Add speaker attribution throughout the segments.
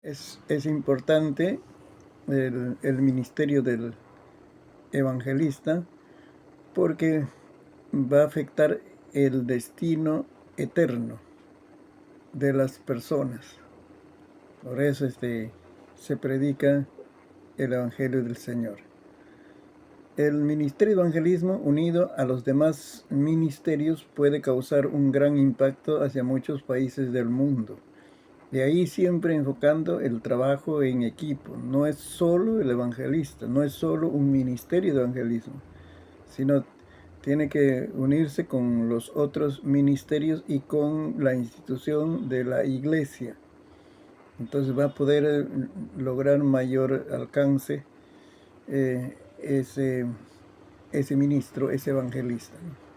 Speaker 1: Es importante el ministerio del evangelista porque va a afectar el destino eterno de las personas. Por eso se predica el Evangelio del Señor. El ministerio de evangelismo unido a los demás ministerios puede causar un gran impacto hacia muchos países del mundo. De ahí siempre enfocando el trabajo en equipo. No es solo el evangelista, no es solo un ministerio de evangelismo, sino tiene que unirse con los otros ministerios y con la institución de la iglesia. Entonces va a poder lograr mayor alcance ese ministro, ese evangelista, ¿no?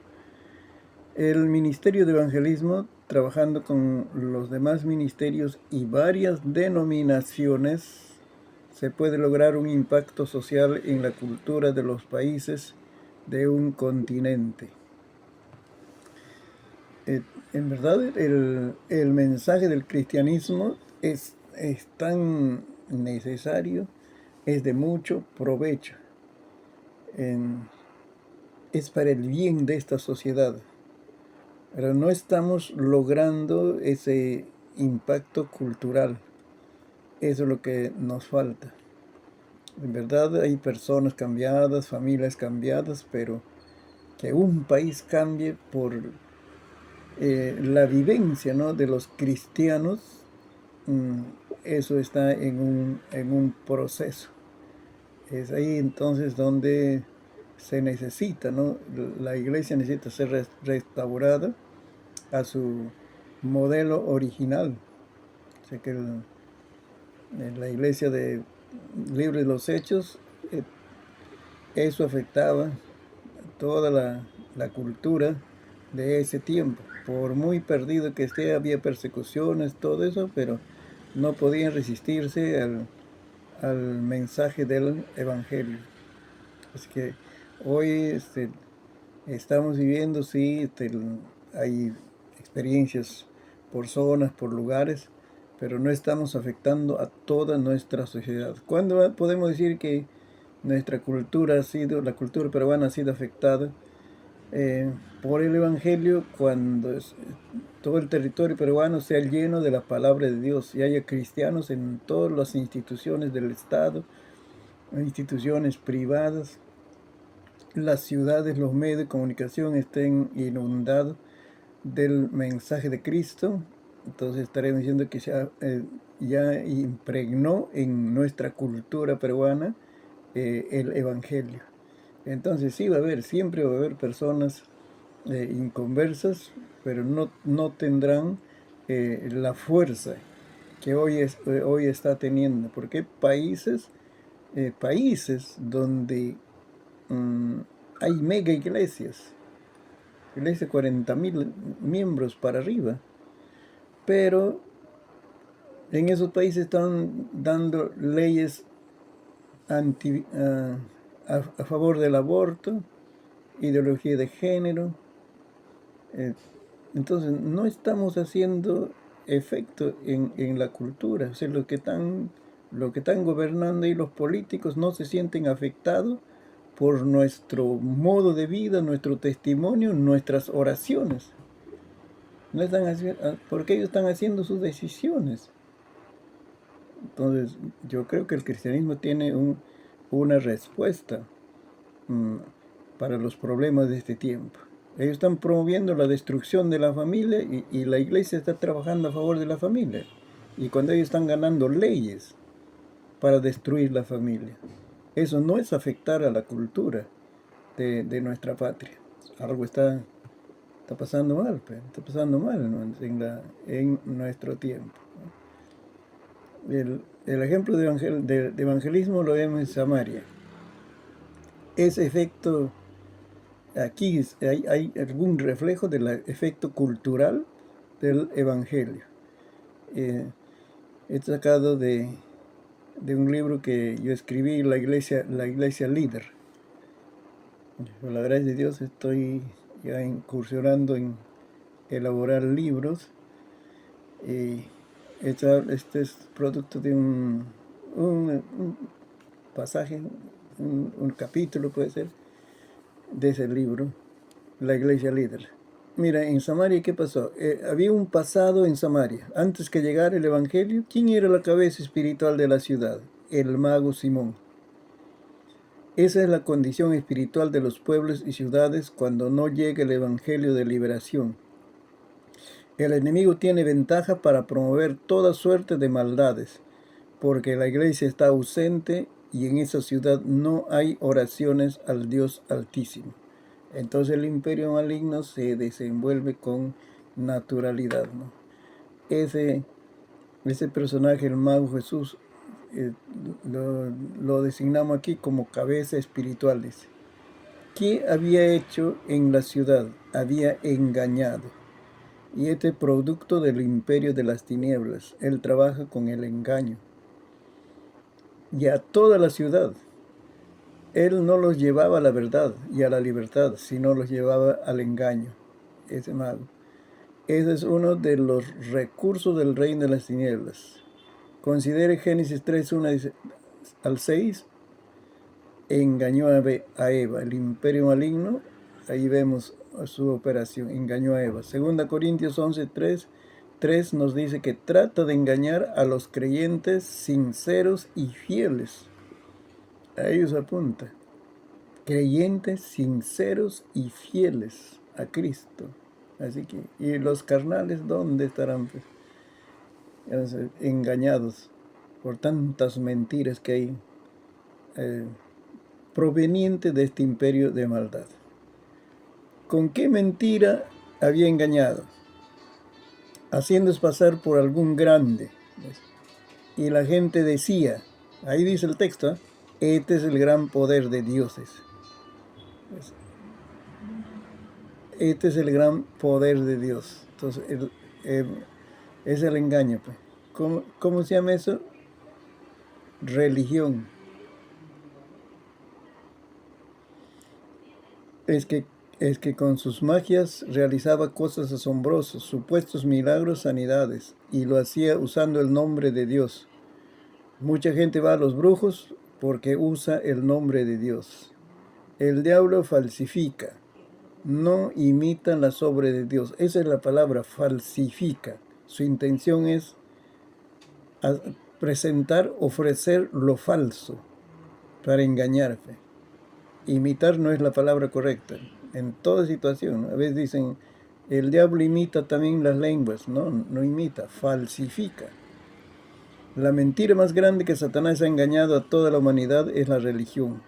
Speaker 1: El ministerio de evangelismo, trabajando con los demás ministerios y varias denominaciones, se puede lograr un impacto social en la cultura de los países de un continente. En verdad, el mensaje del cristianismo es tan necesario, es de mucho provecho, es para el bien de esta sociedad. Pero no estamos logrando ese impacto cultural. Eso es lo que nos falta. En verdad hay personas cambiadas, familias cambiadas, pero que un país cambie por la vivencia, ¿no?, de los cristianos, mm, eso está en un proceso. Es ahí entonces donde se necesita, ¿no? La iglesia necesita ser restaurada a su modelo original. O sea que en la iglesia de Libre de los Hechos, eso afectaba toda la cultura de ese tiempo. Por muy perdido que esté, había persecuciones, todo eso, pero no podían resistirse al mensaje del Evangelio. Así que hoy estamos viviendo, sí, hay experiencias por zonas, por lugares, pero no estamos afectando a toda nuestra sociedad. ¿Cuándo podemos decir que nuestra cultura ha sido, la cultura peruana ha sido afectada por el Evangelio? Cuando todo el territorio peruano sea lleno de la palabra de Dios y haya cristianos en todas las instituciones del Estado, instituciones privadas, las ciudades, los medios de comunicación estén inundados del mensaje de Cristo. Entonces estaremos diciendo que ya impregnó en nuestra cultura peruana el Evangelio. Entonces sí va a haber, siempre va a haber personas inconversas, pero no tendrán la fuerza que hoy está teniendo, porque hay países donde mm, hay mega iglesias de 40.000 miembros para arriba, pero en esos países están dando leyes a favor del aborto, ideología de género. eh, entonces no estamos haciendo efecto en la cultura. O sea, lo que están gobernando y los políticos no se sienten afectados por nuestro modo de vida, nuestro testimonio, nuestras oraciones. No están porque ellos están haciendo sus decisiones. Entonces, yo creo que el cristianismo tiene una respuesta mm, para los problemas de este tiempo. Ellos están promoviendo la destrucción de la familia y la iglesia está trabajando a favor de la familia. Y cuando ellos están ganando leyes para destruir la familia, eso no es afectar a la cultura de nuestra patria. Algo está pasando mal, pues, está pasando mal, ¿no?, en nuestro tiempo. El ejemplo de evangelismo lo vemos en Samaria. Ese efecto, aquí hay algún reflejo del efecto cultural del evangelio. Eh, He sacado de un libro que yo escribí, la iglesia líder. Por la gracia de Dios estoy ya incursionando en elaborar libros. Este es producto de un pasaje, un capítulo puede ser, de ese libro, La Iglesia Líder. Mira, en Samaria, ¿qué pasó? Había un pasado en Samaria. Antes que llegara el Evangelio, ¿quién era la cabeza espiritual de la ciudad? El mago Simón. Esa es la condición espiritual de los pueblos y ciudades cuando no llega el Evangelio de liberación. El enemigo tiene ventaja para promover toda suerte de maldades, porque la iglesia está ausente y en esa ciudad no hay oraciones al Dios Altísimo. Entonces el imperio maligno se desenvuelve con naturalidad, ¿no? Ese personaje, el mago Jesús, eh, lo designamos aquí como cabeza espiritual. Dice. ¿Qué había hecho en la ciudad? Había engañado. Y este producto del imperio de las tinieblas, él trabaja con el engaño. Y a toda la ciudad, él no los llevaba a la verdad y a la libertad, sino los llevaba al engaño, ese mago. Ese es uno de los recursos del reino de las tinieblas. Considere Génesis 3, 1 al 6, engañó a Eva, el imperio maligno, ahí vemos su operación, engañó a Eva. Segunda Corintios 11, 3 nos dice que trata de engañar a los creyentes sinceros y fieles. A ellos apunta. Creyentes sinceros y fieles a Cristo. Así que, ¿y los carnales dónde estarán? Pues, engañados por tantas mentiras que hay provenientes de este imperio de maldad. ¿Con qué mentira había engañado? Haciéndose pasar por algún grande. Y la gente decía, ahí dice el texto, este es el gran poder de dioses. Este es el gran poder de Dios. Entonces, es el engaño. Pues. ¿Cómo se llama eso? Religión. Es que con sus magias realizaba cosas asombrosas, supuestos milagros, sanidades, y lo hacía usando el nombre de Dios. Mucha gente va a los brujos porque usa el nombre de Dios. El diablo falsifica, no imita las obras de Dios. Esa es la palabra, falsifica. Su intención es presentar, ofrecer lo falso para engañarte. Imitar no es la palabra correcta en toda situación. A veces dicen, el diablo imita también las lenguas. No, no imita, falsifica. La mentira más grande que Satanás ha engañado a toda la humanidad es la religión.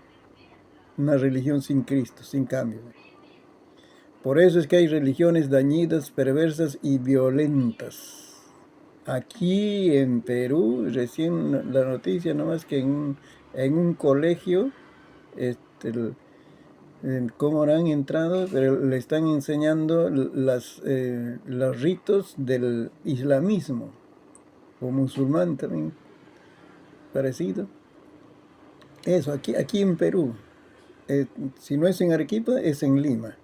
Speaker 1: Una religión sin Cristo, sin cambio. Por eso es que hay religiones dañinas, perversas y violentas. Aquí en Perú, recién la noticia nomás que en un colegio, cómo han entrado, pero le están enseñando los ritos del islamismo, o musulmán también, parecido. Eso, aquí en Perú, si no es en Arequipa, es en Lima.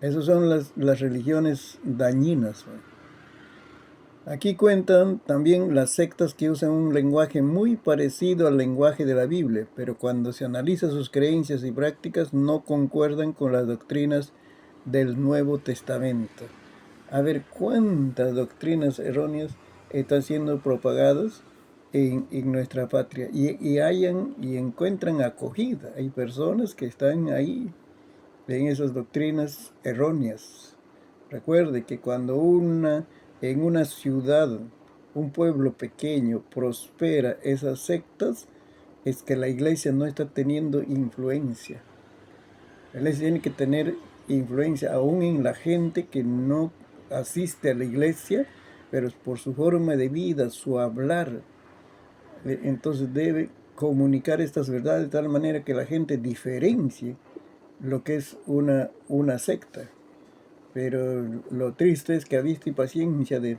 Speaker 1: Esas son las religiones dañinas. Aquí cuentan también las sectas que usan un lenguaje muy parecido al lenguaje de la Biblia, pero cuando se analiza sus creencias y prácticas no concuerdan con las doctrinas del Nuevo Testamento. A ver cuántas doctrinas erróneas están siendo propagadas en nuestra patria y encuentran acogida. Hay personas que están ahí en esas doctrinas erróneas. Recuerde que cuando en una ciudad, un pueblo pequeño, prospera esas sectas, es que la iglesia no está teniendo influencia. La iglesia tiene que tener influencia aún en la gente que no asiste a la iglesia, pero por su forma de vida, su hablar. Entonces debe comunicar estas verdades de tal manera que la gente diferencie lo que es una secta. Pero lo triste es que a vista y paciencia de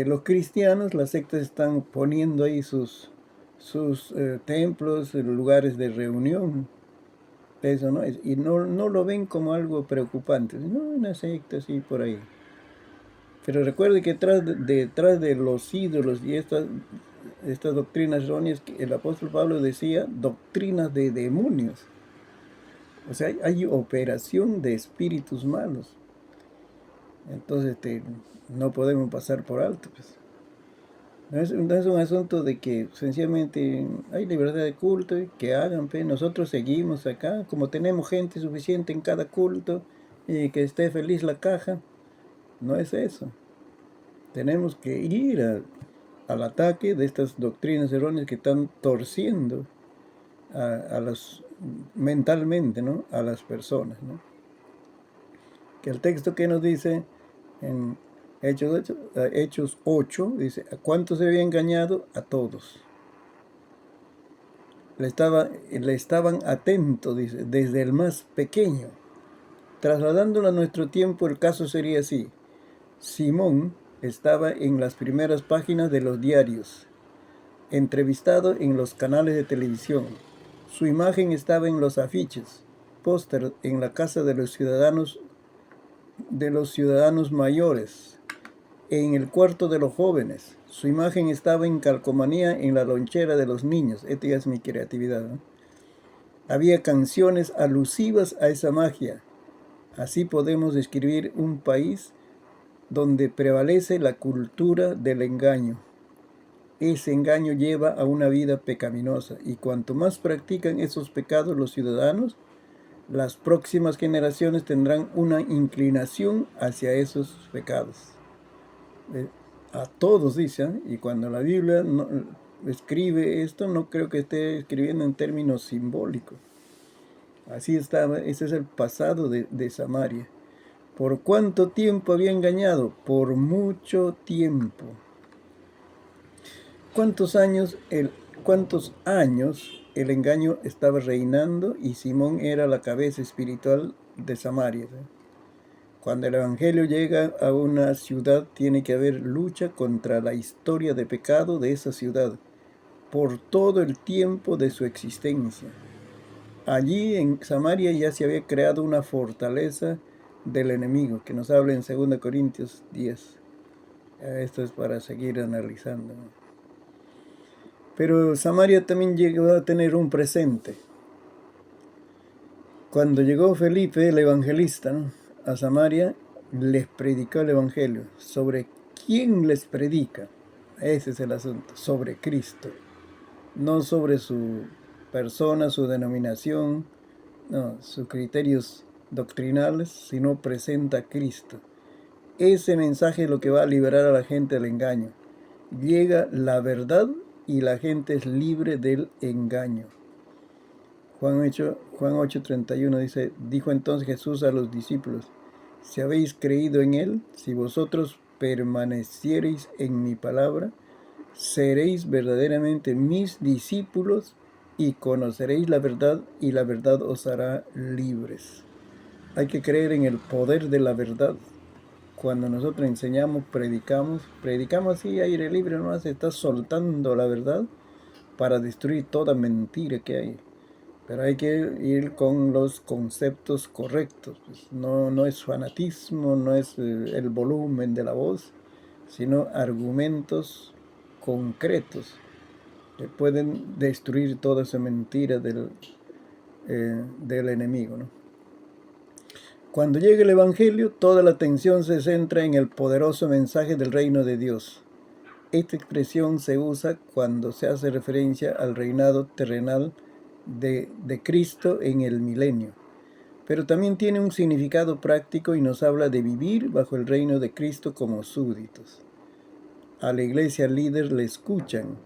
Speaker 1: los cristianos, las sectas están poniendo ahí sus templos, lugares de reunión. Eso no es. Y no lo ven como algo preocupante, sino una secta así por ahí. Pero recuerde que detrás de los ídolos y estas doctrinas erróneas, el apóstol Pablo decía doctrinas de demonios. O sea, hay operación de espíritus malos. Entonces no podemos pasar por alto, pues. No es un asunto de que sencillamente hay libertad de culto y que hagan, pues. Nosotros seguimos acá, como tenemos gente suficiente en cada culto y que esté feliz la caja. No es eso. Tenemos que ir al ataque de estas doctrinas erróneas que están torciendo a los, mentalmente, ¿no?, a las personas, ¿no? Que el texto que nos dice en Hechos 8, dice: ¿a cuántos se había engañado? A todos. Le estaban atentos, dice, desde el más pequeño. Trasladándolo a nuestro tiempo, el caso sería así. Simón estaba en las primeras páginas de los diarios, entrevistado en los canales de televisión. Su imagen estaba en los afiches, póster en la casa de los ciudadanos mayores, en el cuarto de los jóvenes. Su imagen estaba en calcomanía en la lonchera de los niños. Esta ya es mi creatividad, ¿no? Había canciones alusivas a esa magia. Así podemos describir un país donde prevalece la cultura del engaño. Ese engaño lleva a una vida pecaminosa, y cuanto más practican esos pecados los ciudadanos, las próximas generaciones tendrán una inclinación hacia esos pecados. A todos, dice, ¿eh? Y cuando la Biblia escribe esto, no creo que esté escribiendo en términos simbólicos. Así estaba, ese es el pasado de Samaria. ¿Por cuánto tiempo había engañado? Por mucho tiempo. ¿Cuántos años el engaño estaba reinando y Simón era la cabeza espiritual de Samaria? Cuando el Evangelio llega a una ciudad, tiene que haber lucha contra la historia de pecado de esa ciudad por todo el tiempo de su existencia. Allí en Samaria ya se había creado una fortaleza del enemigo, que nos habla en 2 Corintios 10. Esto es para seguir analizando, ¿no? Pero Samaria también llegó a tener un presente. Cuando llegó Felipe, el evangelista, ¿no?, a Samaria, les predicó el evangelio. ¿Sobre quién les predica? Ese es el asunto, sobre Cristo. No sobre su persona, su denominación, no, sus criterios doctrinales, sino presenta a Cristo. Ese mensaje es lo que va a liberar a la gente del engaño. Llega la verdad y la gente es libre del engaño. Juan 8:31 dice: dijo entonces Jesús a los discípulos: si habéis creído en él, si vosotros permaneciereis en mi palabra, seréis verdaderamente mis discípulos y conoceréis la verdad, y la verdad os hará libres. Hay que creer en el poder de la verdad. Cuando nosotros enseñamos, predicamos así, aire libre, no se está soltando la verdad para destruir toda mentira que hay. Pero hay que ir con los conceptos correctos. Pues no es fanatismo, no es el volumen de la voz, sino argumentos concretos que pueden destruir toda esa mentira del enemigo, ¿no? Cuando llega el Evangelio, toda la atención se centra en el poderoso mensaje del reino de Dios. Esta expresión se usa cuando se hace referencia al reinado terrenal de Cristo en el milenio. Pero también tiene un significado práctico y nos habla de vivir bajo el reino de Cristo como súbditos. A la iglesia líder le escuchan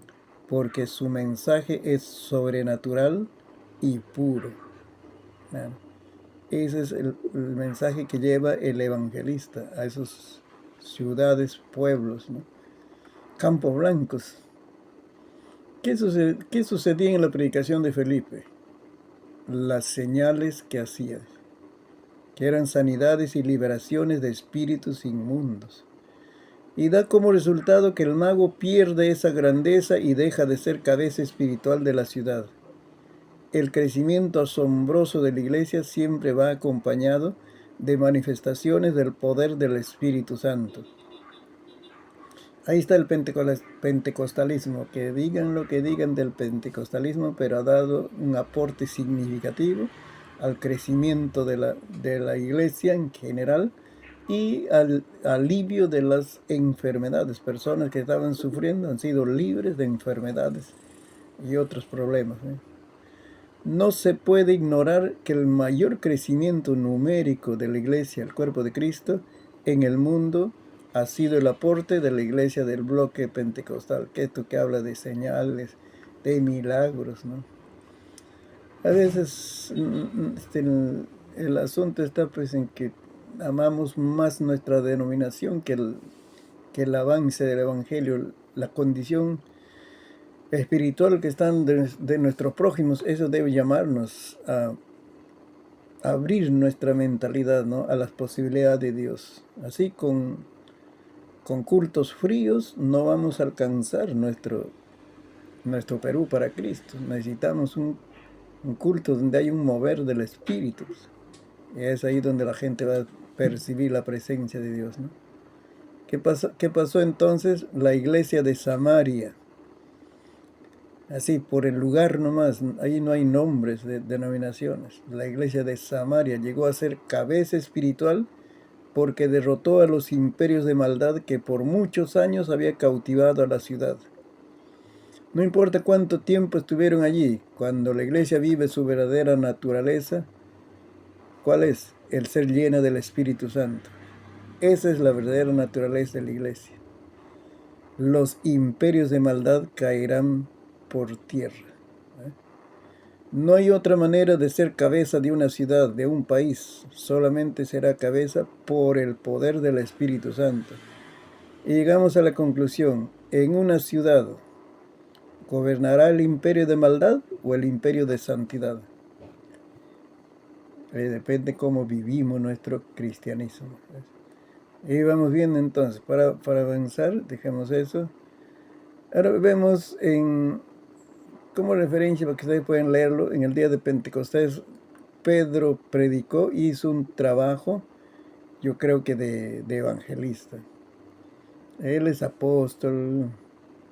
Speaker 1: porque su mensaje es sobrenatural y puro. Ese es el mensaje que lleva el evangelista a esas ciudades, pueblos, ¿no?, campos blancos. ¿Qué sucedía en la predicación de Felipe? Las señales que hacía, que eran sanidades y liberaciones de espíritus inmundos. Y da como resultado que el mago pierde esa grandeza y deja de ser cabeza espiritual de la ciudad. El crecimiento asombroso de la iglesia siempre va acompañado de manifestaciones del poder del Espíritu Santo. Ahí está el pentecostalismo, que digan lo que digan del pentecostalismo, pero ha dado un aporte significativo al crecimiento de la iglesia en general y al alivio de las enfermedades. Personas que estaban sufriendo han sido libres de enfermedades y otros problemas, ¿eh? No se puede ignorar que el mayor crecimiento numérico de la iglesia, el cuerpo de Cristo, en el mundo ha sido el aporte de la iglesia del bloque pentecostal, que esto que habla de señales, de milagros, ¿no? A veces el asunto está pues en que amamos más nuestra denominación que el avance del Evangelio, la condición espiritual que están de nuestros prójimos. Eso debe llamarnos a abrir nuestra mentalidad, ¿no?, a las posibilidades de Dios. Así con cultos fríos no vamos a alcanzar nuestro Perú para Cristo. Necesitamos un culto donde hay un mover del Espíritu. Y es ahí donde la gente va a percibir la presencia de Dios, ¿no? ¿Qué pasó entonces? La iglesia de Samaria. Así, por el lugar nomás, ahí no hay nombres de denominaciones. La iglesia de Samaria llegó a ser cabeza espiritual porque derrotó a los imperios de maldad que por muchos años había cautivado a la ciudad. No importa cuánto tiempo estuvieron allí, cuando la iglesia vive su verdadera naturaleza, ¿cuál es? El ser llena del Espíritu Santo. Esa es la verdadera naturaleza de la iglesia. Los imperios de maldad caerán por tierra. No hay otra manera de ser cabeza de una ciudad, de un país. Solamente será cabeza por el poder del Espíritu Santo. Y llegamos a la conclusión: en una ciudad, ¿gobernará el imperio de maldad o el imperio de santidad? Depende cómo vivimos nuestro cristianismo. Y vamos viendo entonces, para avanzar, dejemos eso. Ahora vemos como referencia, para que ustedes puedan leerlo, en el día de Pentecostés, Pedro predicó, hizo un trabajo, yo creo que de evangelista. Él es apóstol,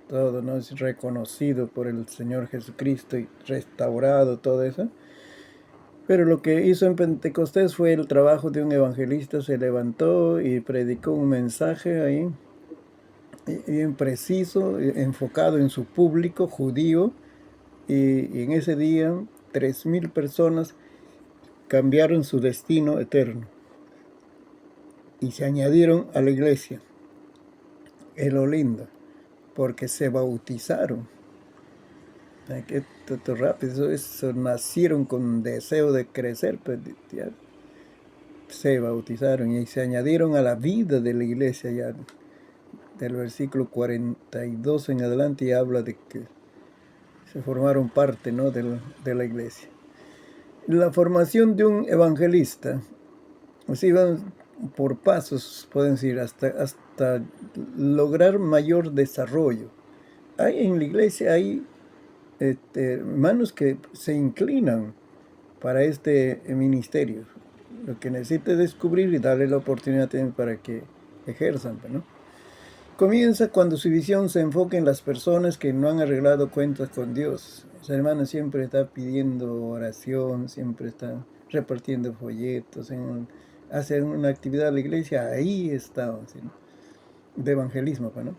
Speaker 1: todo, ¿no? Es reconocido por el Señor Jesucristo y restaurado, todo eso. Pero lo que hizo en Pentecostés fue el trabajo de un evangelista. Se levantó y predicó un mensaje ahí, bien preciso, enfocado en su público judío. Y en ese día 3,000 personas cambiaron su destino eterno y se añadieron a la iglesia. Es lo lindo, porque se bautizaron. Que todo rápido, eso, nacieron con deseo de crecer, pues ya se bautizaron y se añadieron a la vida de la iglesia. Ya del versículo 42 en adelante ya habla de que se formaron parte, ¿no?, de la iglesia. La formación de un evangelista, así van por pasos, pueden decir, hasta lograr mayor desarrollo. En la iglesia hay hermanos que se inclinan para este ministerio. Lo que necesita es descubrir y darle la oportunidad también para que ejerzan, ¿no? Comienza cuando su visión se enfoca en las personas que no han arreglado cuentas con Dios. Ese hermano siempre está pidiendo oración, siempre está repartiendo folletos, hace una actividad en la iglesia, ahí está, ¿sí?, de evangelismo, ¿no?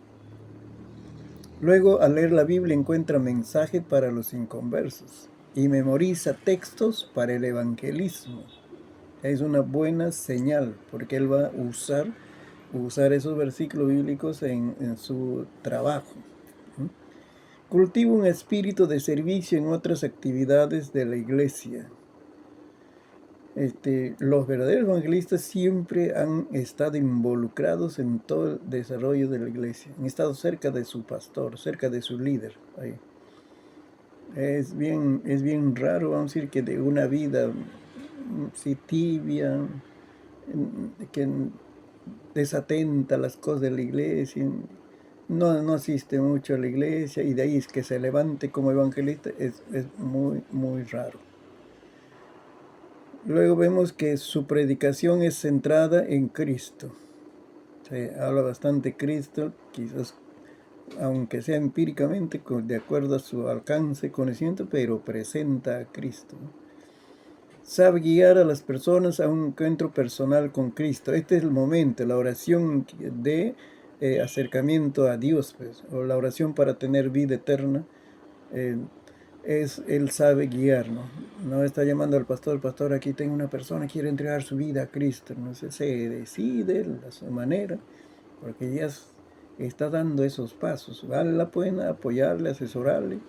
Speaker 1: Luego, al leer la Biblia, encuentra mensaje para los inconversos y memoriza textos para el evangelismo. Es una buena señal, porque él va a usar esos versículos bíblicos en su trabajo. Cultiva un espíritu de servicio en otras actividades de la iglesia. Los verdaderos evangelistas siempre han estado involucrados en todo el desarrollo de la iglesia. Han estado cerca de su pastor, cerca de su líder. Ahí. Es bien raro, vamos a decir, que de una vida si tibia, que desatenta a las cosas de la iglesia, no asiste mucho a la iglesia, y de ahí es que se levante como evangelista, es muy, muy raro. Luego vemos que su predicación es centrada en Cristo. Se habla bastante de Cristo, quizás aunque sea empíricamente, de acuerdo a su alcance, conocimiento, pero presenta a Cristo. Sabe guiar a las personas a un encuentro personal con Cristo. Este es el momento, la oración de acercamiento a Dios, pues, o la oración para tener vida eterna. Él sabe guiar, ¿no? No está llamando al pastor, aquí tengo una persona que quiere entregar su vida a Cristo. No sé, se decide a su manera, porque ya está dando esos pasos. Vale la pena apoyarle, asesorarle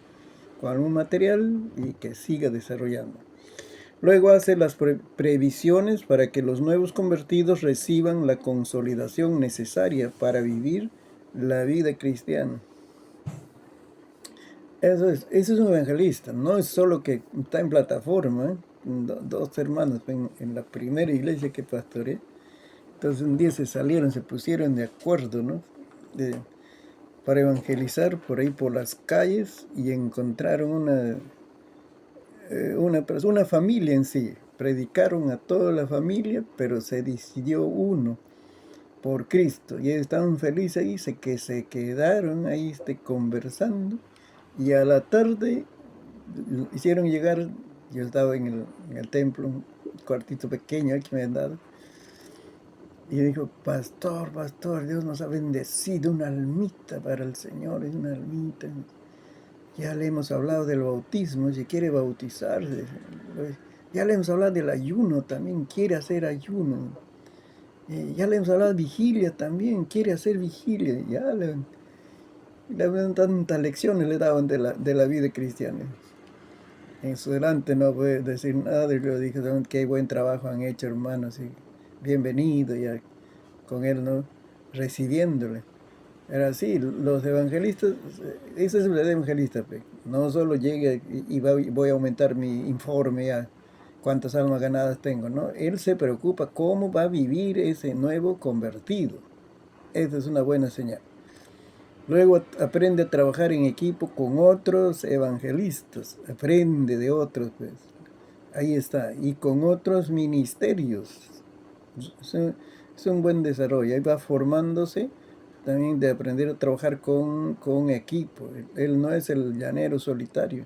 Speaker 1: con algún material y que siga desarrollando. Luego hace las previsiones para que los nuevos convertidos reciban la consolidación necesaria para vivir la vida cristiana. Eso es un evangelista, no es solo que está en plataforma. Dos hermanos en la primera iglesia que pastoreé. Entonces un día se pusieron de acuerdo, ¿no? Para evangelizar por ahí por las calles, y encontraron una familia en sí. Predicaron a toda la familia, pero se decidió uno por Cristo. Y ellos estaban felices ahí, que se quedaron ahí conversando. Y a la tarde hicieron llegar, yo estaba en el templo, un cuartito pequeño que me han dado. Y dijo, pastor, Dios nos ha bendecido una almita para el Señor, es una almita. Ya le hemos hablado del bautismo, si quiere bautizarse. Ya le hemos hablado del ayuno, también quiere hacer ayuno. Ya le hemos hablado de vigilia también, quiere hacer vigilia. Ya le tantas lecciones le daban de la vida cristiana. En su delante no puede decir nada, y le dije, qué buen trabajo han hecho, hermanos, y bienvenido, ya con él, ¿no? Recibiéndole. Era así, los evangelistas, ese es el evangelista, no solo llegue y voy a aumentar mi informe ya, cuántas almas ganadas tengo, ¿no? Él se preocupa cómo va a vivir ese nuevo convertido. Esa es una buena señal. Luego aprende a trabajar en equipo con otros evangelistas, aprende de otros, pues. Ahí está, y con otros ministerios. Es un buen desarrollo, ahí va formándose también de aprender a trabajar con equipo. Él no es el llanero solitario.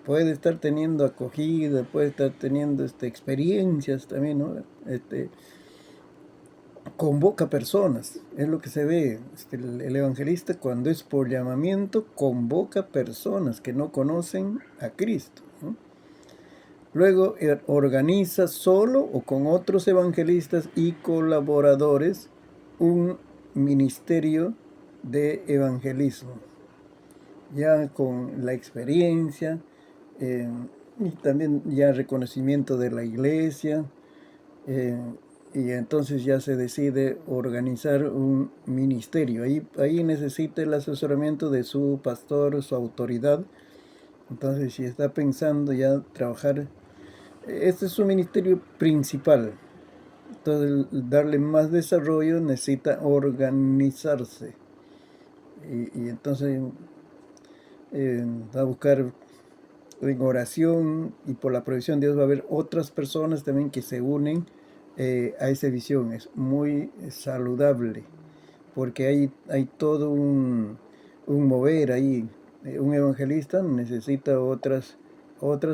Speaker 1: Puede estar teniendo acogida, puede estar teniendo experiencias también, ¿no? Convoca personas, es lo que se ve. El evangelista, cuando es por llamamiento, convoca personas que no conocen a Cristo, ¿no? Luego organiza solo o con otros evangelistas y colaboradores un ministerio de evangelismo, ya con la experiencia y también ya reconocimiento de la iglesia. Y entonces ya se decide organizar un ministerio. Ahí necesita el asesoramiento de su pastor, su autoridad. Entonces, si está pensando ya trabajar, este es su ministerio principal. Entonces, darle más desarrollo necesita organizarse. Y entonces va a buscar en oración, y por la provisión de Dios va a haber otras personas también que se unen a esa visión. Es muy saludable, porque hay todo un mover ahí. Un evangelista necesita otras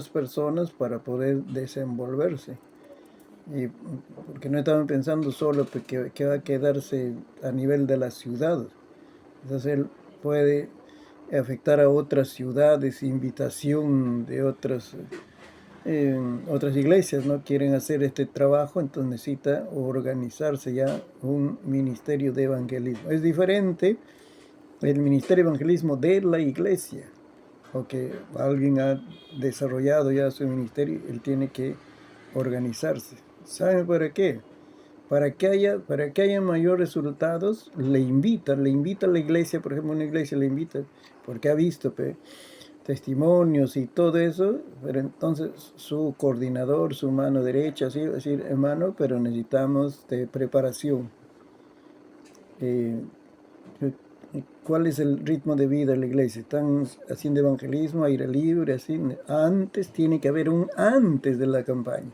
Speaker 1: personas para poder desenvolverse. Y porque no estaban pensando solo que va a quedarse a nivel de la ciudad. Entonces él puede afectar a otras ciudades, invitación de otras iglesias, ¿no? Quieren hacer este trabajo, entonces necesita organizarse ya un ministerio de evangelismo. Es diferente el ministerio de evangelismo de la iglesia, o que alguien ha desarrollado ya su ministerio, él tiene que organizarse. ¿Saben para qué? Para que haya mayores resultados, le invita a la iglesia, por ejemplo, una iglesia le invita, porque ha visto testimonios y todo eso, pero entonces su coordinador, su mano derecha, así decir, hermano, pero necesitamos de preparación. ¿Cuál es el ritmo de vida de la iglesia? ¿Están haciendo evangelismo, aire libre, así? Antes tiene que haber un antes de la campaña,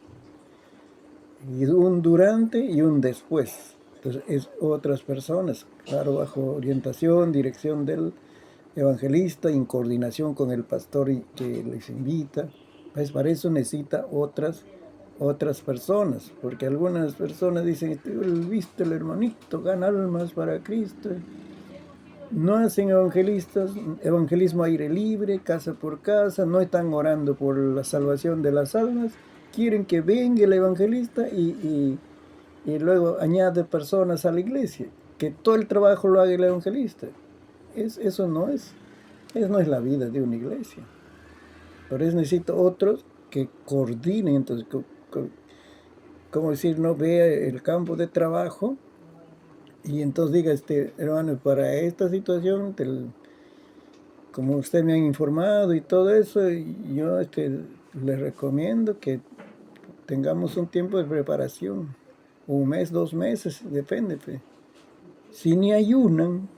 Speaker 1: y un durante y un después. Entonces es otras personas, claro, bajo orientación, dirección del evangelista en coordinación con el pastor que les invita. Pues para eso necesita otras personas, porque algunas personas dicen, viste el hermanito, gana almas para Cristo. No hacen evangelismo aire libre, casa por casa, no están orando por la salvación de las almas, quieren que venga el evangelista y luego añade personas a la iglesia, que todo el trabajo lo haga el evangelista. Eso no es la vida de una iglesia. Por eso necesito otros que coordinen, entonces, como decir, no vea el campo de trabajo y entonces diga, hermano, para esta situación, como usted me ha informado y todo eso, yo les recomiendo que tengamos un tiempo de preparación, 1 mes, 2 meses, depende. Pues. Si ni ayunan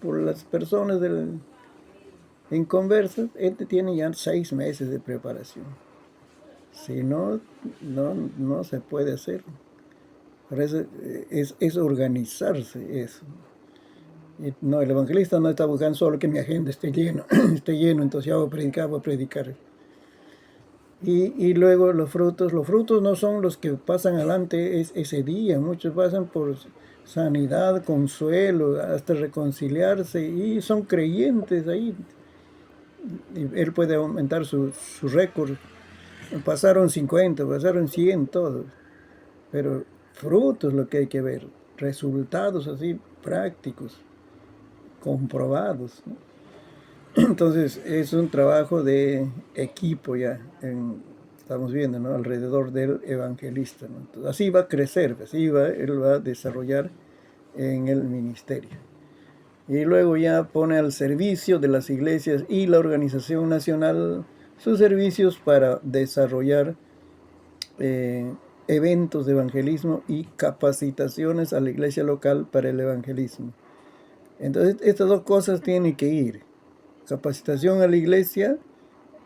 Speaker 1: por las personas en conversas, tiene ya 6 meses de preparación. Si no, no se puede hacer. Por eso es organizarse eso. No, el evangelista no está buscando solo que mi agenda esté lleno, esté lleno, entonces ya voy a predicar. Y luego los frutos no son los que pasan adelante ese día, muchos pasan por sanidad, consuelo, hasta reconciliarse y son creyentes ahí. Y él puede aumentar su récord. Pasaron 50, pasaron 100, todos. Pero frutos lo que hay que ver, resultados así prácticos, comprobados, ¿no? Entonces es un trabajo de equipo ya, estamos viendo, ¿no? Alrededor del evangelista, ¿no? Entonces, así va a crecer, él va a desarrollar en el ministerio. Y luego ya pone al servicio de las iglesias y la organización nacional sus servicios para desarrollar eventos de evangelismo y capacitaciones a la iglesia local para el evangelismo. Entonces estas dos cosas tienen que ir. Capacitación a la iglesia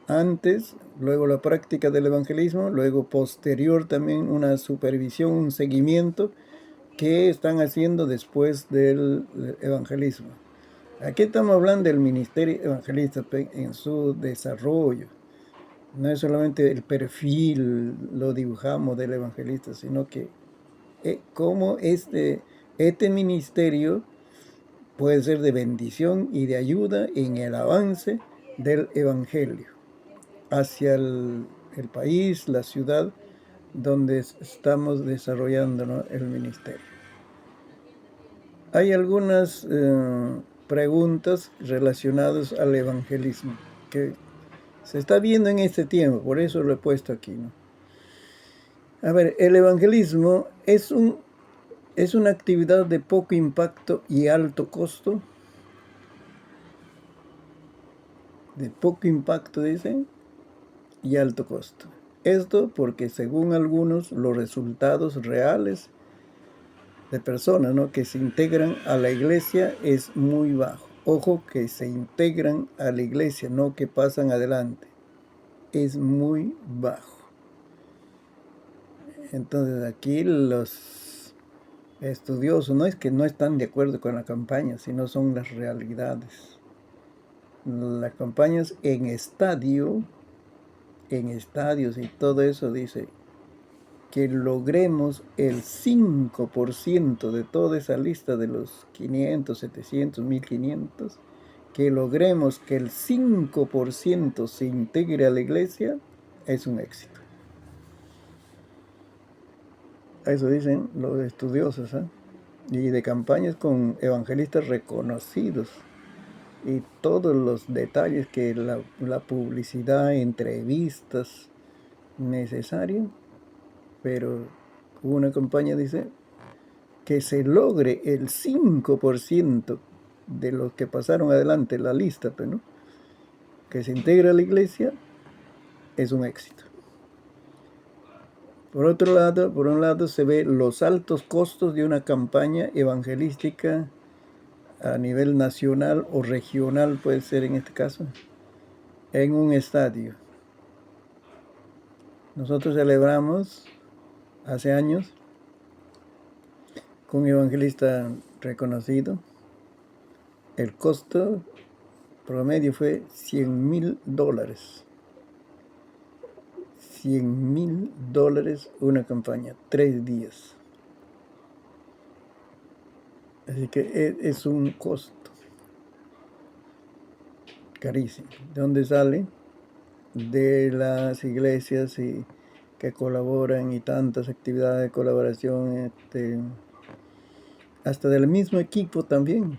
Speaker 1: antes, luego la práctica del evangelismo, luego posterior también una supervisión, un seguimiento que están haciendo después del evangelismo. Aquí estamos hablando del ministerio evangelista en su desarrollo. No es solamente el perfil, lo dibujamos del evangelista, sino que cómo este ministerio puede ser de bendición y de ayuda en el avance del evangelio hacia el país, la ciudad donde estamos desarrollando, ¿no?, el ministerio. Hay algunas preguntas relacionadas al evangelismo que se está viendo en este tiempo, por eso lo he puesto aquí, ¿no? A ver, el evangelismo es una actividad de poco impacto y alto costo. De poco impacto, dicen, y alto costo. Esto porque según algunos los resultados reales de personas, ¿no?, que se integran a la iglesia es muy bajo. Ojo, que se integran a la iglesia, no que pasan adelante. Es muy bajo. Entonces aquí los estudiosos no es que no están de acuerdo con la campaña, sino son las realidades. Las campañas en estadios y todo eso dice que logremos el 5% de toda esa lista de los 500, 700, 1500, que logremos que el 5% se integre a la iglesia, es un éxito. Eso dicen los estudiosos, ¿eh? Y de campañas con evangelistas reconocidos y todos los detalles que la publicidad, entrevistas necesarias, pero una campaña dice que se logre el 5% de los que pasaron adelante la lista, pero ¿no?, que se integra a la iglesia, es un éxito. Por un lado se ve los altos costos de una campaña evangelística a nivel nacional o regional, puede ser en este caso, en un estadio. Nosotros celebramos hace años con un evangelista reconocido. El costo promedio fue $100,000. $100,000 una campaña, 3 días. Así que es un costo carísimo. ¿De dónde sale? De las iglesias que colaboran y tantas actividades de colaboración, hasta del mismo equipo también,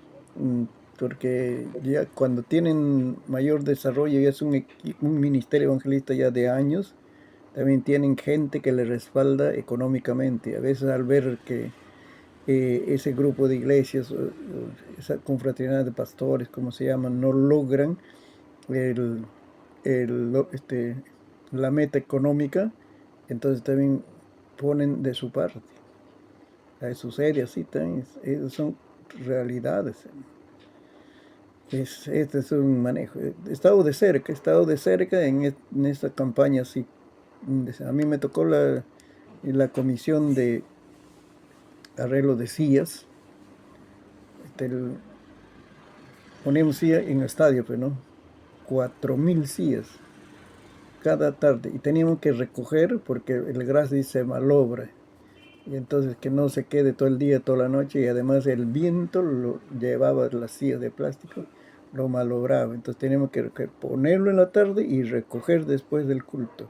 Speaker 1: porque ya cuando tienen mayor desarrollo, ya es un ministerio evangelista ya de años, también tienen gente que les respalda económicamente. A veces al ver que ese grupo de iglesias, esa confraternidad de pastores, como se llaman, no logran el, la meta económica, entonces también ponen de su parte. Eso sucede así también, esas son realidades. Este es un manejo. He estado de cerca en esta campaña, sí. A mí me tocó la comisión de arreglo de sillas. Poníamos sillas en el estadio, pero no, 4,000 sillas cada tarde, y teníamos que recoger porque el gras se malobra, y entonces que no se quede todo el día, toda la noche, y además el viento lo llevaba las sillas de plástico, lo malobraba. Entonces teníamos que ponerlo en la tarde y recoger después del culto.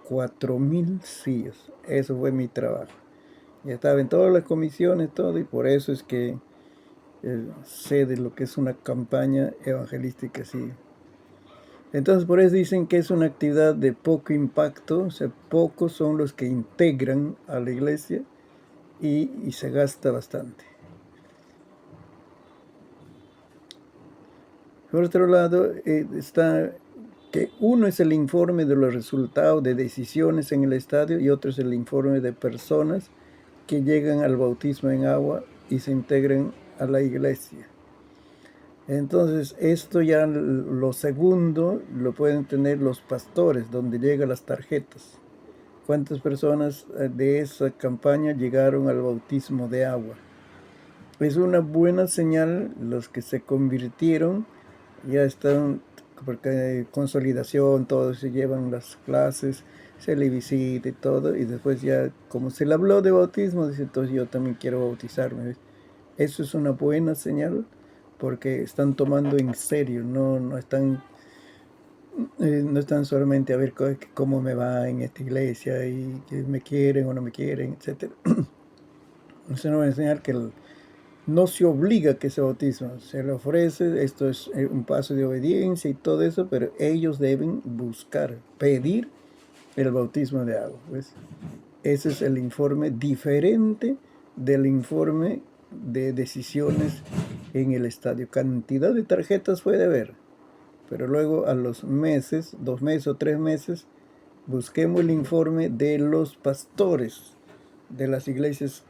Speaker 1: 4,000 sillas, eso fue mi trabajo. Ya estaba en todas las comisiones, todo, y por eso es que sé de lo que es una campaña evangelística así. Entonces por eso dicen que es una actividad de poco impacto, o sea, pocos son los que integran a la iglesia, y se gasta bastante. Por otro lado, está que uno es el informe de los resultados de decisiones en el estadio y otro es el informe de personas que llegan al bautismo en agua y se integran a la iglesia. Entonces, esto ya lo segundo lo pueden tener los pastores, donde llegan las tarjetas. ¿Cuántas personas de esa campaña llegaron al bautismo de agua? Es una buena señal. Los que se convirtieron ya están, porque hay consolidación, todos se llevan las clases, se le visita y todo, y después ya, como se le habló de bautismo, dice, entonces yo también quiero bautizarme. Eso es una buena señal, porque están tomando en serio, no están solamente a ver cómo me va en esta iglesia y que me quieren o no me quieren, etc. Es una buena señal que no se obliga a que se bautisme, se le ofrece, esto es un paso de obediencia y todo eso, pero ellos deben buscar, pedir el bautismo de agua. ¿Ves? Ese es el informe diferente del informe de decisiones en el estadio. Cantidad de tarjetas puede haber, pero luego a los meses, 2 meses o 3 meses, busquemos el informe de los pastores de las iglesias.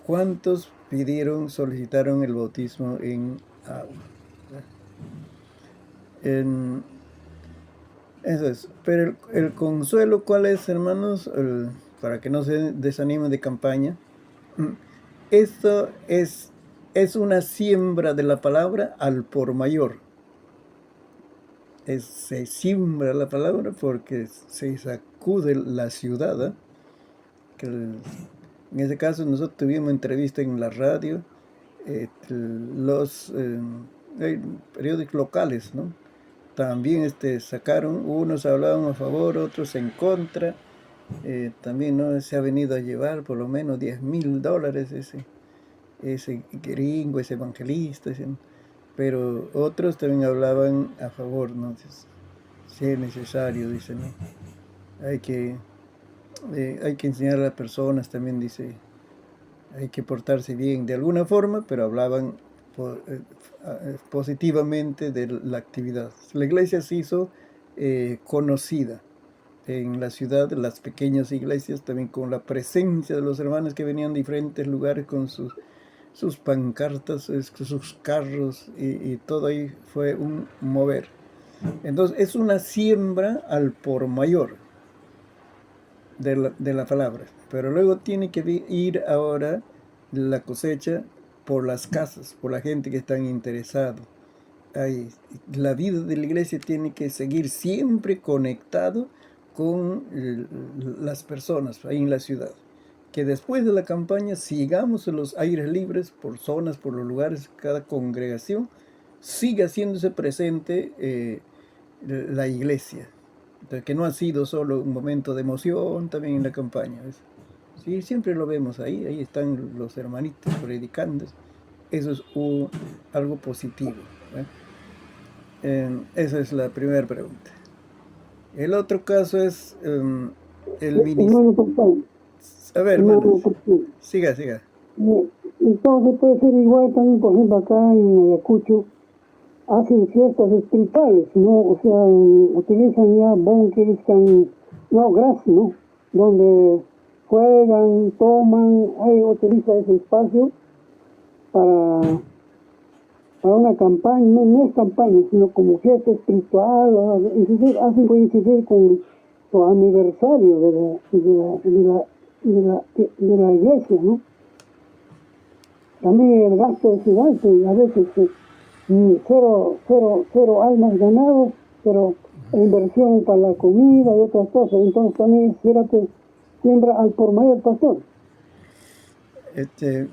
Speaker 1: ¿Cuántos solicitaron el bautismo en agua? Eso es. Pero el consuelo, ¿cuál es, hermanos? Para que no se desanimen de campaña. Esto es una siembra de la palabra al por mayor. Se siembra la palabra porque se sacude la ciudad. En ese caso nosotros tuvimos entrevista en la radio, los periódicos locales, ¿no? También sacaron, unos hablaban a favor, otros en contra. También, ¿no?, se ha venido a llevar por lo menos $10,000 ese gringo, ese evangelista, pero otros también hablaban a favor, ¿no? Si es necesario, dicen, ¿no? Hay que enseñar a las personas también, dice, hay que portarse bien de alguna forma, pero hablaban positivamente de la actividad. La iglesia se hizo conocida en la ciudad, las pequeñas iglesias, también con la presencia de los hermanos que venían de diferentes lugares con sus pancartas, sus carros, y todo ahí fue un mover. Entonces es una siembra al por mayor de la palabra, pero luego tiene que ir ahora la cosecha por las casas, por la gente que están interesados. la vida de la iglesia tiene que seguir siempre conectado con las personas ahí en la ciudad. Que después de la campaña sigamos en los aires libres, por zonas, por los lugares, cada congregación siga haciéndose presente la iglesia. Entonces, que no ha sido solo un momento de emoción también en la campaña. Sí, siempre lo vemos ahí están los hermanitos predicando. Eso es algo positivo. Esa es la primera pregunta. El otro caso es el ministerio.
Speaker 2: Hermano pastor,
Speaker 1: A ver,
Speaker 2: hermano
Speaker 1: hermano,
Speaker 2: pastor.
Speaker 1: siga, siga.
Speaker 2: Entonces puede ser igual también, por ejemplo, acá en Ayacucho, hacen fiestas espirituales, ¿no? O sea, utilizan ya búnkeres, no, grass, ¿no? Donde juegan, toman, ahí utiliza ese espacio para, para una campaña, no es campaña, sino como fiesta espiritual, inclusive hacen coincidir con su aniversario de la iglesia, ¿no? También el gasto es igual, que a veces cero almas ganadas, pero inversión para la comida y otras cosas. Entonces también fíjate, siembra al por mayor, pastor.
Speaker 1: Este,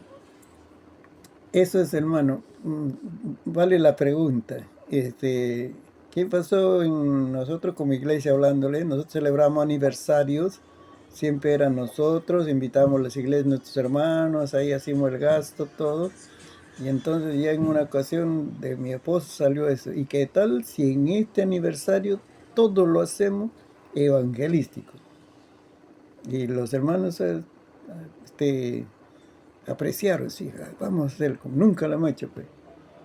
Speaker 1: Eso es, hermano. Vale la pregunta. ¿Qué pasó en nosotros como iglesia hablándole? Nosotros celebramos aniversarios, siempre eran nosotros, invitamos a las iglesias, nuestros hermanos, ahí hacíamos el gasto, todo. Y entonces ya en una ocasión de mi esposo salió eso. ¿Y qué tal si en este aniversario todo lo hacemos evangelístico? Y los hermanos este, apreciaron, sí, vamos a hacer como nunca lo hemos hecho, pues.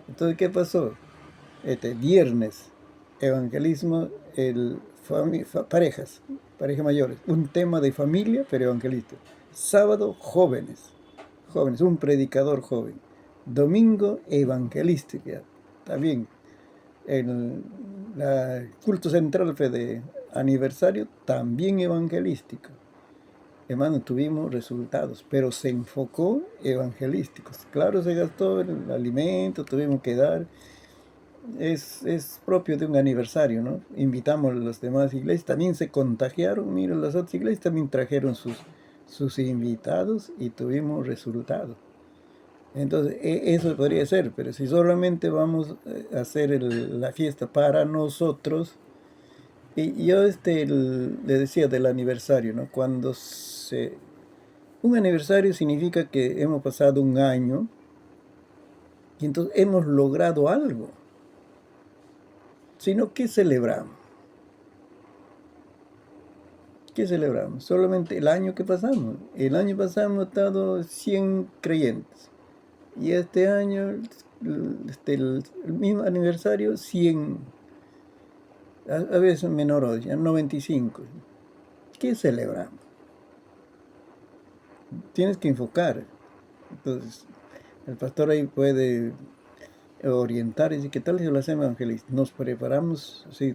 Speaker 1: Entonces, ¿qué pasó? Viernes, evangelismo, parejas mayores, un tema de familia, pero evangelista. Sábado, jóvenes, un predicador joven. Domingo, evangelística, también. El culto central fue de aniversario, también evangelístico. Hermano, tuvimos resultados, pero se enfocó evangelísticos. Claro, se gastó el alimento, tuvimos que dar. Es propio de un aniversario, ¿no? Invitamos a las demás iglesias, también se contagiaron. Mira, las otras iglesias también trajeron sus invitados y tuvimos resultados. Entonces, eso podría ser, pero si solamente vamos a hacer la fiesta para nosotros, y yo le decía del aniversario, ¿no? Un aniversario significa que hemos pasado un año y entonces hemos logrado algo. Sino, ¿qué celebramos? ¿Qué celebramos? Solamente el año que pasamos. El año pasado hemos estado 100 creyentes. Y este año, el mismo aniversario, 100. A veces menor, ya 95. ¿Qué celebramos? Tienes que enfocar. Entonces, el pastor ahí puede orientar y decir, ¿qué tal si lo hacemos evangelista? Nos preparamos, sí,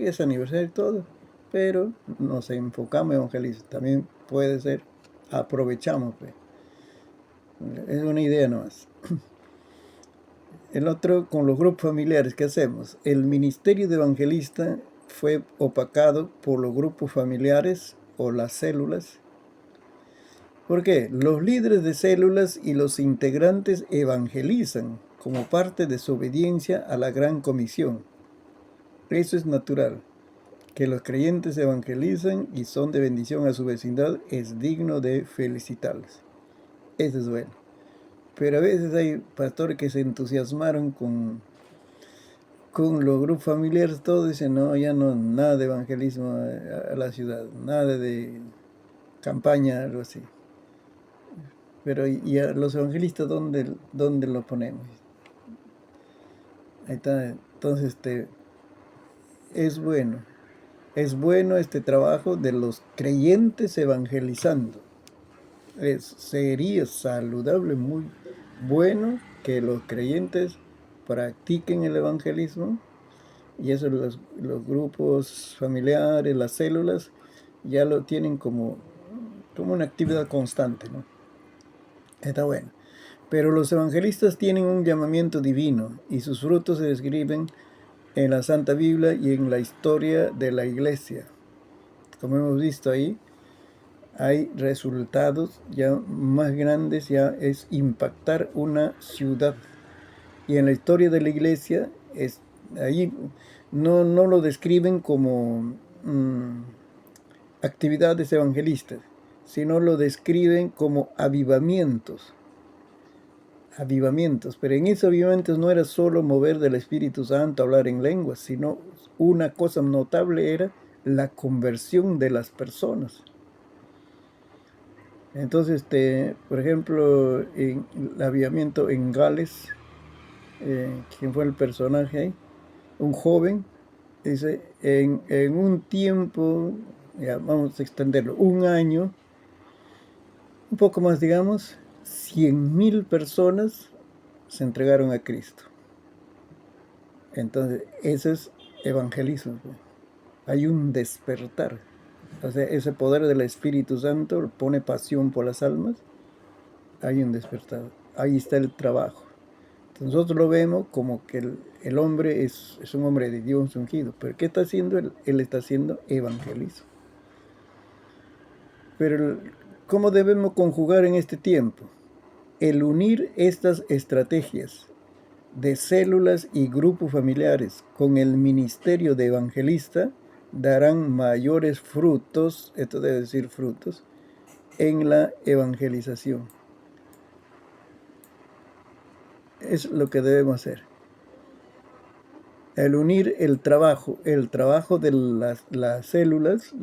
Speaker 1: es aniversario y todo, pero nos enfocamos en evangelista. También puede ser, aprovechamos, pues. Es una idea nomás. El otro, con los grupos familiares, ¿qué hacemos? El ministerio de evangelista fue opacado por los grupos familiares o las células. ¿Por qué? Los líderes de células y los integrantes evangelizan como parte de su obediencia a la gran comisión. Eso es natural. Que los creyentes evangelizan y son de bendición a su vecindad es digno de felicitarles. Eso es bueno. Pero a veces hay pastores que se entusiasmaron con los grupos familiares, todos dicen, no, ya no, nada de evangelismo a la ciudad, nada de campaña, algo así. Pero ¿y a los evangelistas dónde lo ponemos? Ahí está. Entonces, es bueno. Es bueno este trabajo de los creyentes evangelizando. Sería saludable, muy bueno que los creyentes practiquen el evangelismo, y eso los grupos familiares, las células, ya lo tienen como una actividad constante, ¿no? Está bueno. Pero los evangelistas tienen un llamamiento divino y sus frutos se describen en la Santa Biblia y en la historia de la Iglesia. Como hemos visto ahí, hay resultados ya más grandes, ya es impactar una ciudad. Y en la historia de la Iglesia, ahí no lo describen como actividades evangelistas, sino lo describen como avivamientos. Pero en esos avivamientos no era solo mover del Espíritu Santo, hablar en lenguas, sino una cosa notable era la conversión de las personas. Entonces, por ejemplo, en el avivamiento en Gales, ¿quién fue el personaje ahí? Un joven, dice, en un tiempo, ya vamos a extenderlo, un año, un poco más, digamos, 100,000 personas se entregaron a Cristo. Entonces, ese es evangelismo. Hay un despertar. O sea, ese poder del Espíritu Santo pone pasión por las almas. Hay un despertar. Ahí está el trabajo. Entonces, nosotros lo vemos como que el hombre es un hombre de Dios ungido. ¿Pero qué está haciendo él? Él está haciendo evangelismo. Pero, ¿cómo debemos conjugar en este tiempo? El unir estas estrategias de células y grupos familiares con el ministerio de evangelista darán mayores frutos, esto debe decir frutos, en la evangelización. Es lo que debemos hacer. El unir el trabajo de las células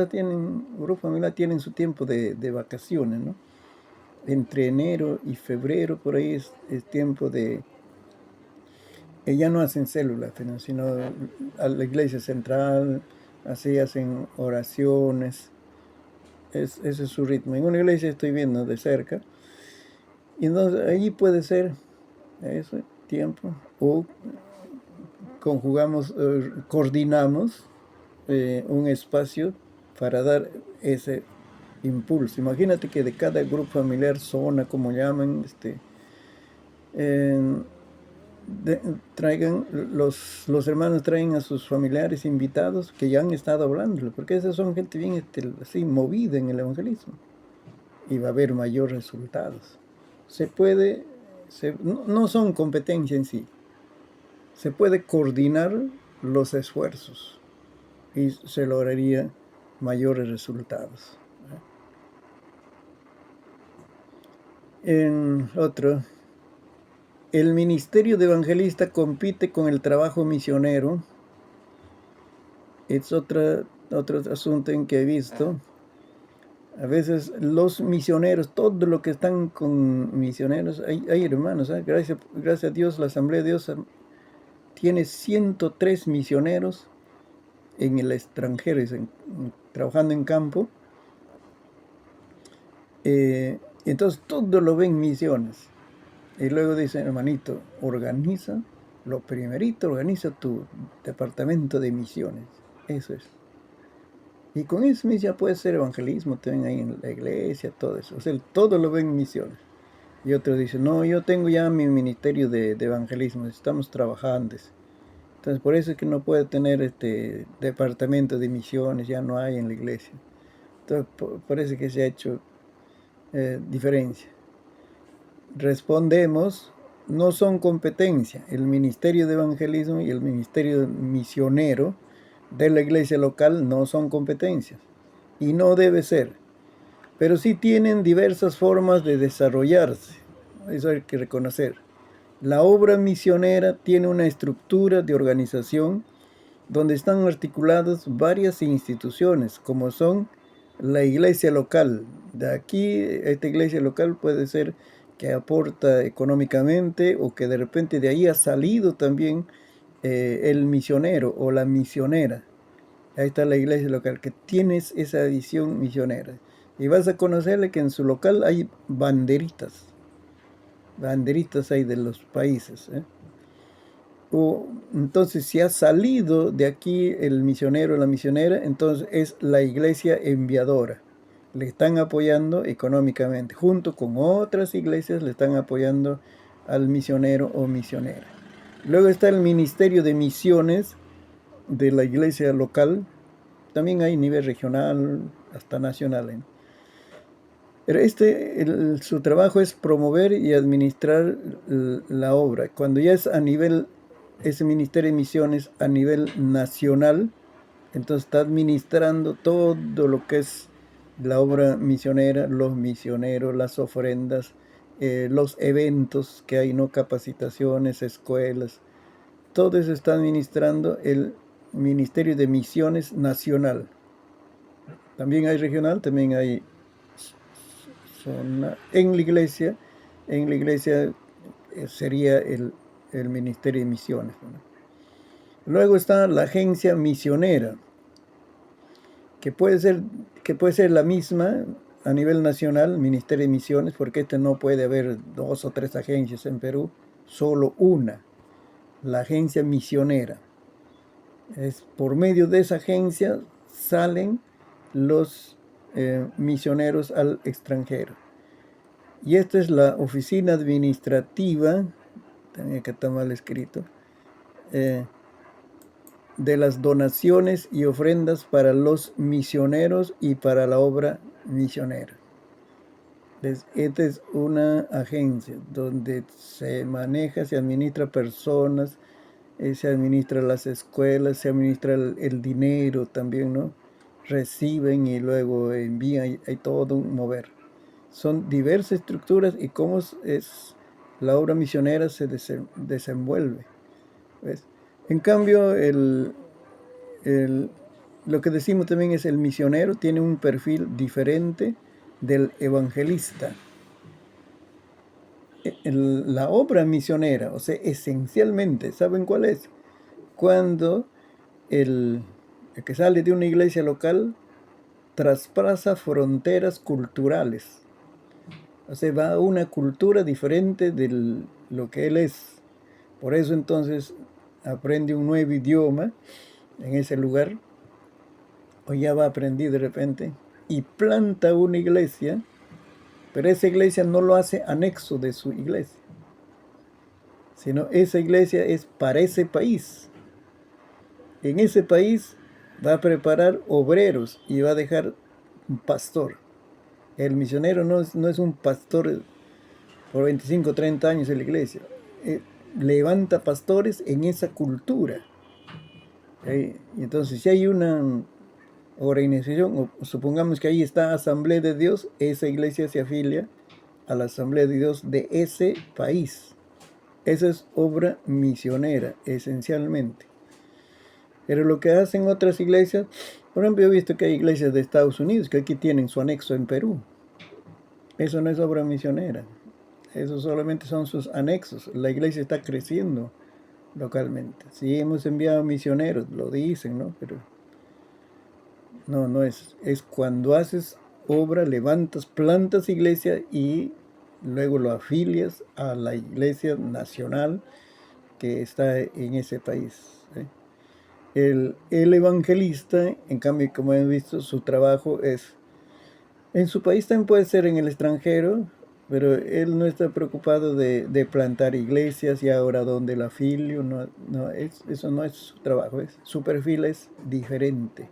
Speaker 1: tienen, grupo familiar tienen su tiempo de vacaciones, ¿no? Entre enero y febrero, por ahí es tiempo de... ya no hacen células, sino a la iglesia central, así hacen oraciones. Ese es su ritmo. En una iglesia estoy viendo de cerca. Y entonces allí puede ser ese tiempo. O conjugamos, coordinamos un espacio para dar ese impulso. Imagínate que de cada grupo familiar, zona, como llaman, traigan los hermanos traen a sus familiares invitados que ya han estado hablando, porque esas son gente bien así movida en el evangelismo y va a haber mayor resultados. Se puede, no son competencia en sí, se puede coordinar los esfuerzos y se lograría mayores resultados. En otro, el ministerio de evangelista compite con el trabajo misionero. Es otro asunto en que he visto. A veces los misioneros, todo lo que están con misioneros, hay hermanos, ¿eh? Gracias a Dios, la Asamblea de Dios tiene 103 misioneros en el extranjero, trabajando en campo. Entonces todo lo ven misiones. Y luego dicen, hermanito, organiza tu departamento de misiones. Eso es. Y con eso ya puede ser evangelismo, también ahí en la iglesia, todo eso. O sea, todo lo ven misiones. Y otros dicen, no, yo tengo ya mi ministerio de evangelismo, estamos trabajando. Entonces, por eso es que no puede tener este departamento de misiones, ya no hay en la iglesia. Entonces, por eso es que se ha hecho diferencia. Respondemos, no son competencia. El ministerio de evangelismo y el ministerio misionero de la iglesia local no son competencias. Y no debe ser. Pero sí tienen diversas formas de desarrollarse. Eso hay que reconocer. La obra misionera tiene una estructura de organización donde están articuladas varias instituciones, como son la iglesia local. De aquí, esta iglesia local puede ser que aporta económicamente o que de repente de ahí ha salido también el misionero o la misionera. Ahí está la iglesia local, que tienes esa visión misionera. Y vas a conocerle que en su local hay banderitas hay de los países. Entonces, si ha salido de aquí el misionero o la misionera, entonces es la iglesia enviadora. le están apoyando económicamente, junto con otras iglesias le están apoyando al misionero o misionera. Luego está el Ministerio de Misiones de la iglesia local, también hay nivel regional hasta nacional, ¿eh? Pero su trabajo es promover y administrar la obra. Cuando ya es a nivel, ese Ministerio de Misiones a nivel nacional, entonces está administrando todo lo que es la obra misionera, los misioneros, las ofrendas, los eventos que hay, ¿no? Capacitaciones, escuelas. Todo eso está administrando el Ministerio de Misiones Nacional. También hay regional, también hay en la iglesia. En la iglesia sería el Ministerio de Misiones, ¿no? Luego está la agencia misionera, que puede ser la misma a nivel nacional, Ministerio de Misiones, porque no puede haber 2 o 3 agencias en Perú, solo una, la agencia misionera. Es por medio de esa agencia salen los misioneros al extranjero. Y esta es la oficina administrativa, también que está mal escrito, de las donaciones y ofrendas para los misioneros y para la obra misionera. Esta es una agencia donde se maneja, se administra personas, se administra las escuelas, se administra el dinero también, ¿no? Reciben y luego envían, hay todo un mover. Son diversas estructuras y cómo es la obra misionera se desenvuelve, ¿ves? En cambio, lo que decimos también es el misionero tiene un perfil diferente del evangelista. La obra misionera, o sea, esencialmente, ¿saben cuál es? Cuando el que sale de una iglesia local traspasa fronteras culturales. O sea, va a una cultura diferente de lo que él es. Por eso entonces aprende un nuevo idioma en ese lugar, o ya va a aprender de repente, y planta una iglesia, pero esa iglesia no lo hace anexo de su iglesia, sino esa iglesia es para ese país. En ese país va a preparar obreros y va a dejar un pastor. El misionero no es un pastor por 25 o 30 años en la iglesia. Levanta pastores en esa cultura. Y entonces, si hay una organización, o supongamos que ahí está Asamblea de Dios, esa iglesia se afilia a la Asamblea de Dios de ese país. Esa es obra misionera, esencialmente. Pero lo que hacen otras iglesias, por ejemplo, yo he visto que hay iglesias de Estados Unidos que aquí tienen su anexo en Perú. Eso no es obra misionera. Eso solamente son sus anexos. La iglesia está creciendo localmente. Sí, hemos enviado misioneros, lo dicen, ¿no? Pero no es. Es cuando haces obra, levantas, plantas iglesia y luego lo afilias a la iglesia nacional que está en ese país, ¿eh? El evangelista, en cambio, como hemos visto, su trabajo es, en su país también puede ser en el extranjero, pero él no está preocupado de plantar iglesias y ahora donde el afilio, eso no es su trabajo, su perfil es diferente.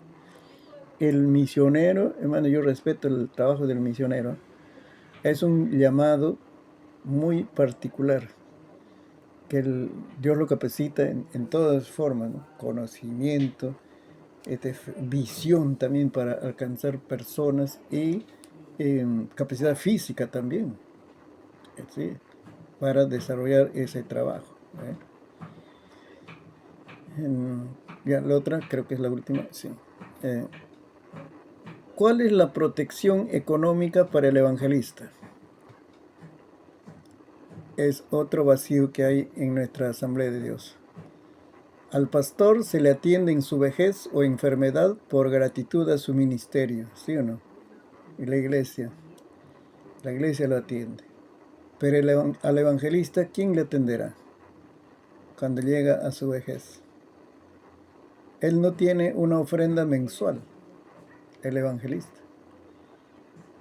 Speaker 1: El misionero, hermano, yo respeto el trabajo del misionero, es un llamado muy particular, que Dios lo capacita en todas formas, ¿no? Conocimiento, visión también para alcanzar personas y capacidad física también, ¿sí? Para desarrollar ese trabajo, ¿eh? Ya la otra, creo que es la última, sí. ¿Cuál es la protección económica para el evangelista? Es otro vacío que hay en nuestra Asamblea de Dios. Al pastor se le atiende en su vejez o enfermedad por gratitud a su ministerio, ¿sí o no? Y la iglesia lo atiende. Pero al evangelista, ¿quién le atenderá cuando llega a su vejez? Él no tiene una ofrenda mensual, el evangelista.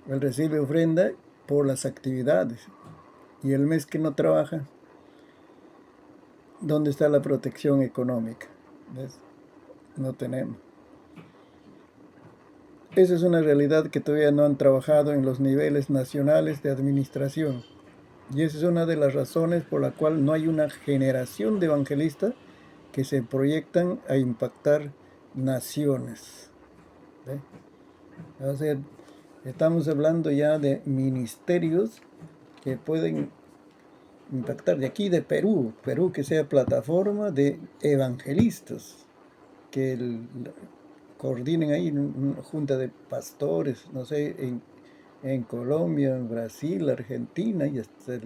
Speaker 1: Él recibe ofrenda por las actividades. Y el mes que no trabaja, ¿dónde está la protección económica? ¿Ves? No tenemos. Esa es una realidad que todavía no han trabajado en los niveles nacionales de administración. Y esa es una de las razones por la cual no hay una generación de evangelistas que se proyectan a impactar naciones. ¿Ve? O sea, estamos hablando ya de ministerios que pueden impactar de aquí de Perú, que sea plataforma de evangelistas, que coordinen ahí una junta de pastores, no sé, en Colombia, en Brasil, Argentina y hasta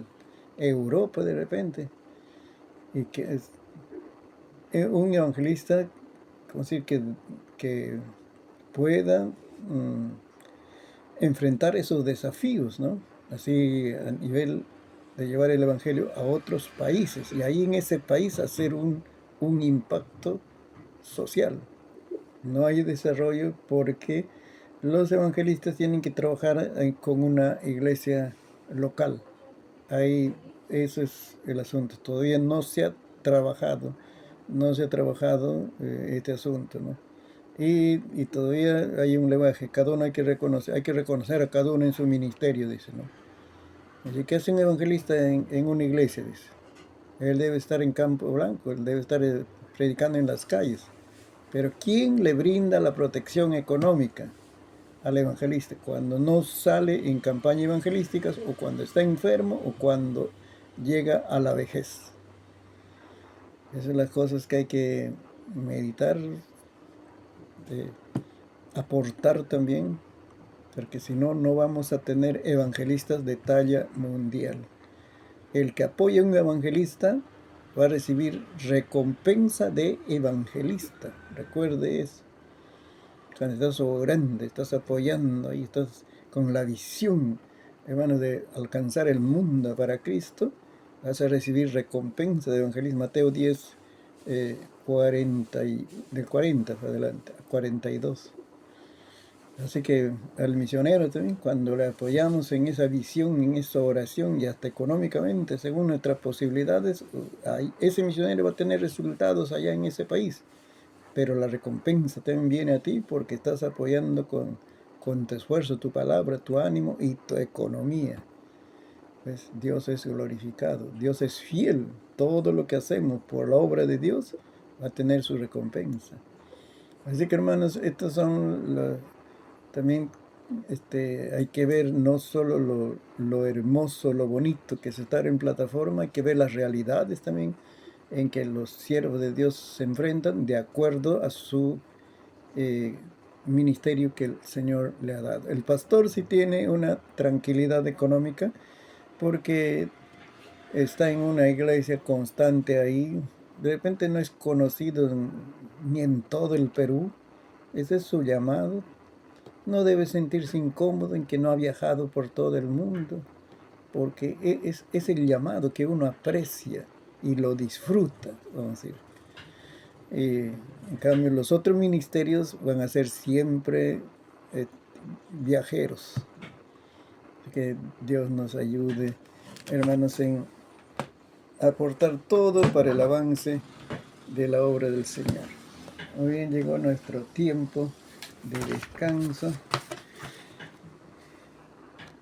Speaker 1: Europa de repente. Y que es un evangelista, ¿cómo decir? Que pueda enfrentar esos desafíos, ¿no? Así a nivel de llevar el evangelio a otros países y ahí en ese país hacer un impacto social. No hay desarrollo porque los evangelistas tienen que trabajar con una iglesia local. Ahí, eso es el asunto. Todavía no se ha trabajado, este asunto, ¿no? Y todavía hay un lenguaje, cada uno hay que reconocer a cada uno en su ministerio, dice, ¿no? Así que hace un evangelista en una iglesia, dice. Él debe estar en Campo Blanco, él debe estar predicando en las calles. Pero ¿quién le brinda la protección económica al evangelista? Cuando no sale en campañas evangelísticas o cuando está enfermo o cuando llega a la vejez. Esas son las cosas que hay que meditar, aportar también, porque si no, no vamos a tener evangelistas de talla mundial. El que apoya a un evangelista va a recibir recompensa de evangelista. Recuerde eso. Cuando estás orando, estás apoyando, ahí estás con la visión, hermano, de alcanzar el mundo para Cristo, vas a recibir recompensa de evangelismo. Mateo 10, 40 del 40 para adelante, 42. Así que al misionero también, cuando le apoyamos en esa visión, en esa oración y hasta económicamente, según nuestras posibilidades, ese misionero va a tener resultados allá en ese país. Pero la recompensa también viene a ti porque estás apoyando con tu esfuerzo, tu palabra, tu ánimo y tu economía. Pues Dios es glorificado, Dios es fiel. Todo lo que hacemos por la obra de Dios va a tener su recompensa. Así que hermanos, estos son también hay que ver no solo lo hermoso, lo bonito que es estar en plataforma, hay que ver las realidades también en que los siervos de Dios se enfrentan de acuerdo a su ministerio que el Señor le ha dado. El pastor sí tiene una tranquilidad económica porque está en una iglesia constante ahí. De repente no es conocido ni en todo el Perú. Ese es su llamado. No debe sentirse incómodo en que no ha viajado por todo el mundo, porque es el llamado que uno aprecia y lo disfruta, vamos a decir. En cambio, los otros ministerios van a ser siempre viajeros. Que Dios nos ayude, hermanos, en aportar todo para el avance de la obra del Señor. Muy bien, llegó nuestro tiempo de descanso.